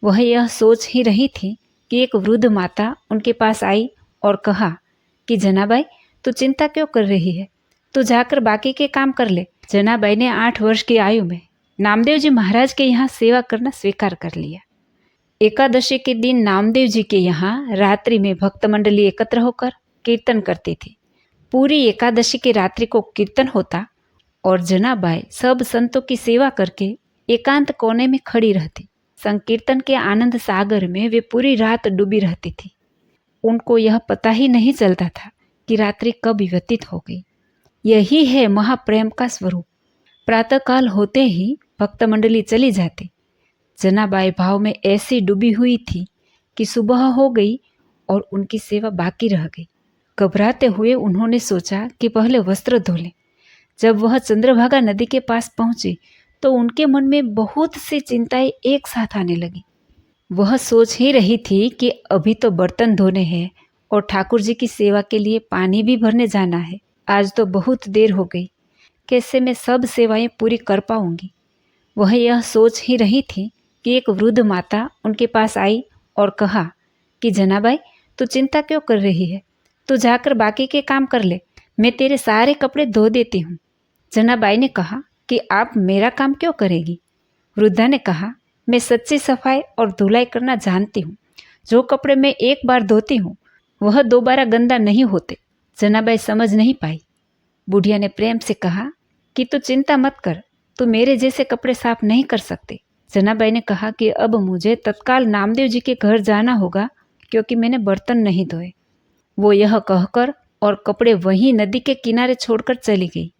वह यह सोच ही रही थी कि एक वृद्ध माता उनके पास आई और कहा कि जनाबाई, तू चिंता क्यों कर रही है, तू जाकर बाकी के काम कर ले। जनाबाई ने 8 वर्ष की आयु में नामदेव जी महाराज के यहाँ सेवा करना स्वीकार कर लिया। एकादशी के दिन नामदेव जी के यहाँ रात्रि में भक्त मंडली एकत्र होकर कीर्तन करती थी। पूरी एकादशी की रात्रि को कीर्तन होता और जनाबाई सब संतों की सेवा करके एकांत कोने में खड़ी रहती। संकीर्तन के आनंद सागर में वे पूरी रात डूबी रहती थी। उनको यह पता ही नहीं चलता था कि रात्रि कब व्यतीत हो गई। यही है महाप्रेम का स्वरूप। प्रातःकाल होते ही भक्त मंडली चली जाती। जनाबाई भाव में ऐसी डूबी हुई थी कि सुबह हो गई और उनकी सेवा बाकी रह गई। घबराते हुए उन्होंने सोचा कि पहले वस्त्र धो लें। जब वह चंद्रभागा नदी के पास पहुंची तो उनके मन में बहुत सी चिंताएं एक साथ आने लगी। वह सोच ही रही थी कि अभी तो बर्तन धोने हैं और ठाकुर जी की सेवा के लिए पानी भी भरने जाना है। आज तो बहुत देर हो गई, कैसे मैं सब सेवाएं पूरी कर पाऊंगी। वह यह सोच ही रही थी कि एक वृद्ध माता उनके पास आई और कहा कि जनाबाई, तू चिंता क्यों कर रही है, तू जाकर बाकी के काम कर ले, मैं तेरे सारे कपड़े धो देती हूँ। जनाबाई ने कहा कि आप मेरा काम क्यों करेगी। वृद्धा ने कहा, मैं सच्ची सफाई और धुलाई करना जानती हूँ। जो कपड़े मैं एक बार धोती हूँ वह दोबारा गंदा नहीं होते। जनाबाई समझ नहीं पाई। बुढ़िया ने प्रेम से कहा कि तू चिंता मत कर, तू मेरे जैसे कपड़े साफ नहीं कर सकते। जनाबाई ने कहा कि अब मुझे तत्काल नामदेव जी के घर जाना होगा क्योंकि मैंने बर्तन नहीं धोए। वो यह कहकर और कपड़े वहीं नदी के किनारे छोड़कर चली गई।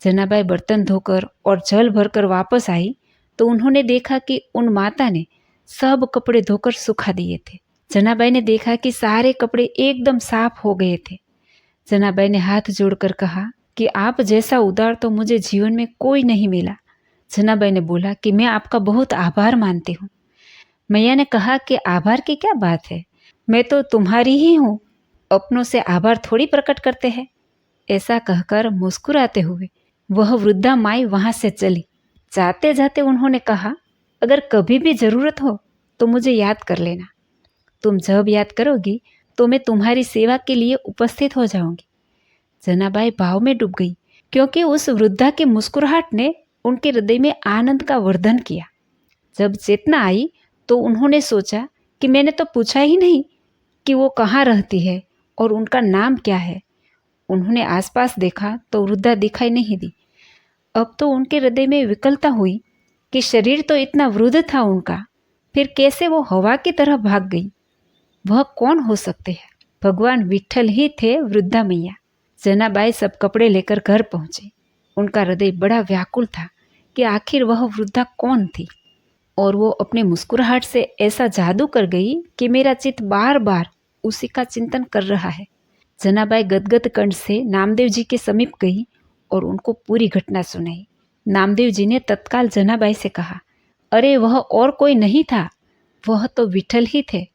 जनाबाई बर्तन धोकर और जल भरकर वापस आई तो उन्होंने देखा कि उन माता ने सब कपड़े धोकर सुखा दिए थे। जनाबाई ने देखा कि सारे कपड़े एकदम साफ हो गए थे। जनाबाई ने हाथ जोड़कर कहा कि आप जैसा उदार तो मुझे जीवन में कोई नहीं मिला। जनाबाई ने बोला कि मैं आपका बहुत आभार मानती हूँ। मैया ने कहा कि आभार की क्या बात है, मैं तो तुम्हारी ही हूँ, अपनों से आभार थोड़ी प्रकट करते हैं। ऐसा कहकर मुस्कुराते हुए वह वृद्धा माई वहाँ से चली। जाते जाते उन्होंने कहा, अगर कभी भी ज़रूरत हो तो मुझे याद कर लेना। तुम जब याद करोगी तो मैं तुम्हारी सेवा के लिए उपस्थित हो जाऊंगी। जनाबाई भाव में डूब गई क्योंकि उस वृद्धा की मुस्कुराहट ने उनके हृदय में आनंद का वर्धन किया। जब चेतना आई तो उन्होंने सोचा कि मैंने तो पूछा ही नहीं कि वो कहाँ रहती है और उनका नाम क्या है। उन्होंने आसपास देखा तो वृद्धा दिखाई नहीं दी। अब तो उनके हृदय में विकलता हुई कि शरीर तो इतना वृद्ध था उनका, फिर कैसे वो हवा की तरह भाग गई। वह कौन हो सकते हैं? भगवान विठल ही थे वृद्धा मैया। जनाबाई सब कपड़े लेकर घर पहुंचे। उनका हृदय बड़ा व्याकुल था कि आखिर वह वृद्धा कौन थी, और वो अपने मुस्कुराहट से ऐसा जादू कर गई कि मेरा चित्त बार बार उसी का चिंतन कर रहा है। जनाबाई गदगद कंठ से नामदेव जी के समीप गई और उनको पूरी घटना सुनाई। नामदेव जी ने तत्काल जनाबाई से कहा, अरे वह और कोई नहीं था, वह तो विठल ही थे।